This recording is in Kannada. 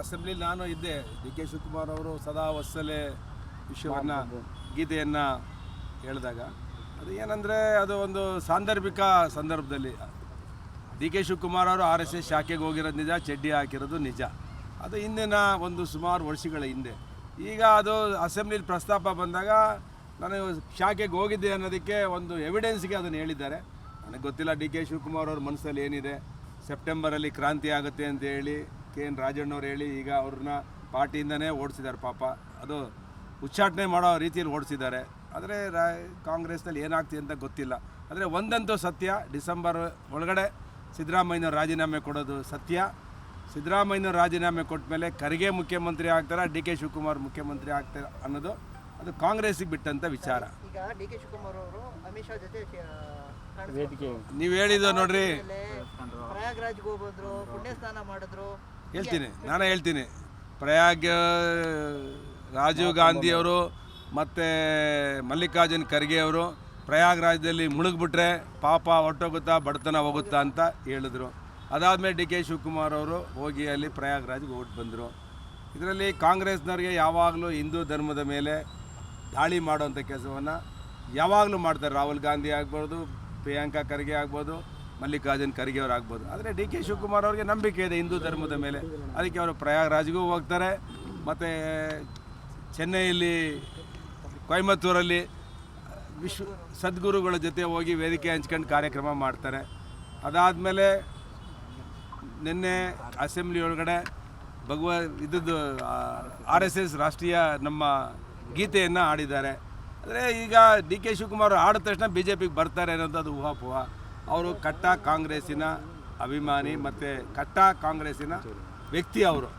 ಅಸೆಂಬ್ಲಿ ನಾನು ಇದ್ದೆ. ಡಿ ಕೆ ಶಿವಕುಮಾರ್ ಅವರು ಸದಾ ವತ್ಸಲೆ ವಿಷಯವನ್ನು ಗೀತೆಯನ್ನು ಹೇಳಿದಾಗ ಅದು ಏನಂದರೆ ಅದು ಒಂದು ಸಾಂದರ್ಭಿಕ ಸಂದರ್ಭದಲ್ಲಿ ಡಿ ಕೆ ಶಿವಕುಮಾರ್ ಅವರು RSS ಶಾಖೆಗೆ ಹೋಗಿರೋದು ನಿಜ, ಚಡ್ಡಿ ಹಾಕಿರೋದು ನಿಜ. ಅದು ಹಿಂದಿನ ಒಂದು ಸುಮಾರು ವರ್ಷಗಳ ಹಿಂದೆ. ಈಗ ಅದು ಅಸೆಂಬ್ಲಿಲಿ ಪ್ರಸ್ತಾಪ ಬಂದಾಗ ನಾನು ಶಾಖೆಗೆ ಹೋಗಿದ್ದೆ ಅನ್ನೋದಕ್ಕೆ ಒಂದು ಎವಿಡೆನ್ಸ್ಗೆ ಅದನ್ನು ಹೇಳಿದ್ದಾರೆ. ನನಗೆ ಗೊತ್ತಿಲ್ಲ ಡಿ ಕೆ ಶಿವಕುಮಾರ್ ಅವ್ರ ಮನಸ್ಸಲ್ಲಿ ಏನಿದೆ. ಸೆಪ್ಟೆಂಬರಲ್ಲಿ ಕ್ರಾಂತಿ ಆಗುತ್ತೆ ಅಂತ ಹೇಳಿ KN ರಾಜಣ್ಣವ್ರು ಹೇಳಿ ಈಗ ಅವ್ರನ್ನ ಪಾರ್ಟಿಯಿಂದನೇ ಓಡಿಸಿದ್ದಾರೆ. ಪಾಪ ಅದು ಉಚ್ಚಾಟನೆ ಮಾಡೋ ರೀತಿಯಲ್ಲಿ ಓಡಿಸಿದ್ದಾರೆ. ಆದರೆ ಕಾಂಗ್ರೆಸ್ನಲ್ಲಿ ಏನಾಗ್ತಿದೆ ಅಂತ ಗೊತ್ತಿಲ್ಲ. ಆದರೆ ಒಂದಂತೂ ಸತ್ಯ, ಡಿಸೆಂಬರ್ ಒಳಗಡೆ ಸಿದ್ದರಾಮಯ್ಯನವ್ರು ರಾಜೀನಾಮೆ ಕೊಡೋದು ಸತ್ಯ. ಸಿದ್ದರಾಮಯ್ಯನವ್ರು ರಾಜೀನಾಮೆ ಕೊಟ್ಟ ಮೇಲೆ ಖರ್ಗೆ ಮುಖ್ಯಮಂತ್ರಿ ಆಗ್ತಾರೆ, ಡಿ ಕೆ ಶಿವಕುಮಾರ್ ಮುಖ್ಯಮಂತ್ರಿ ಆಗ್ತಾರೆ ಅನ್ನೋದು ಅದು ಕಾಂಗ್ರೆಸ್ಸಿಗೆ ಬಿಟ್ಟಂಥ ವಿಚಾರ. ಈಗ ಡಿ ಕೆ ಶಿವಕುಮಾರ್ ಅವರು ಅಮಿತ್ ಶಾ ಜೊತೆ ನೀವು ಹೇಳಿದ್ದು ನೋಡ್ರಿ, ಪ್ರಯಾಗ್ರಾಜ್ಗೆ ಹೋಗೋದ್ರು, ಪುಣ್ಯ ಸ್ನಾನ ಮಾಡಿದ್ರು. ನಾನು ಹೇಳ್ತೀನಿ ಪ್ರಯಾಗ್ ರಾಜೀವ್ ಗಾಂಧಿಯವರು ಮತ್ತು ಮಲ್ಲಿಕಾರ್ಜುನ್ ಖರ್ಗೆ ಅವರು ಪ್ರಯಾಗ್ರಾಜ್ದಲ್ಲಿ ಮುಳುಗ್ಬಿಟ್ರೆ ಪಾಪ ಹೊಟ್ಟೋಗುತ್ತಾ ಬಡತನ ಹೋಗುತ್ತಾ ಅಂತ ಹೇಳಿದ್ರು. ಅದಾದಮೇಲೆ ಡಿ ಕೆ ಶಿವಕುಮಾರ್ ಅವರು ಹೋಗಿ ಅಲ್ಲಿ ಪ್ರಯಾಗ್ರಾಜ್ಗೆ ಓಟ್ ಬಂದರು. ಇದರಲ್ಲಿ ಕಾಂಗ್ರೆಸ್ನವ್ರಿಗೆ ಯಾವಾಗಲೂ ಹಿಂದೂ ಧರ್ಮದ ಮೇಲೆ ದಾಳಿ ಮಾಡೋವಂಥ ಕೆಲಸವನ್ನು ಯಾವಾಗಲೂ ಮಾಡ್ತಾರೆ. ರಾಹುಲ್ ಗಾಂಧಿ ಆಗ್ಬೋದು, ಪ್ರಿಯಾಂಕಾ ಖರ್ಗೆ ಆಗ್ಬೋದು, ಮಲ್ಲಿಕಾರ್ಜುನ್ ಖರ್ಗೆ ಅವ್ರು ಆಗ್ಬೋದು. ಆದರೆ ಡಿ ಕೆ ಶಿವಕುಮಾರ್ ಅವ್ರಿಗೆ ನಂಬಿಕೆ ಇದೆ ಹಿಂದೂ ಧರ್ಮದ ಮೇಲೆ. ಅದಕ್ಕೆ ಅವರು ಪ್ರಯಾಗ್ರಾಜ್ಗೂ ಹೋಗ್ತಾರೆ ಮತ್ತು ಚೆನ್ನೈಯಲ್ಲಿ ಕೊಯಮತ್ತೂರಲ್ಲಿ ಸದ್ಗುರುಗಳ ಜೊತೆ ಹೋಗಿ ವೇದಿಕೆ ಹಂಚ್ಕೊಂಡು ಕಾರ್ಯಕ್ರಮ ಮಾಡ್ತಾರೆ. ಅದಾದಮೇಲೆ ನಿನ್ನೆ ಅಸೆಂಬ್ಲಿ ಒಳಗಡೆ ಇದ್ದದ್ದು RSS ರಾಷ್ಟ್ರೀಯ ನಮ್ಮ ಗೀತೆಯನ್ನು ಆಡಿದ್ದಾರೆ. ಅಂದರೆ ಈಗ ಡಿ ಕೆ ಶಿವಕುಮಾರ್ ಆಡಿದ ತಕ್ಷಣ BJPಗೆ ಬರ್ತಾರೆ ಅನ್ನೋದು ಅದು ಊಹಾಪೋಹ. ಅವರು ಕಟ್ಟ ಕಾಂಗ್ರೆಸ್ಸಿನ ಅಭಿಮಾನಿ ಮತ್ತು ಕಟ್ಟ ಕಾಂಗ್ರೆಸ್ಸಿನ ವ್ಯಕ್ತಿ ಅವರು.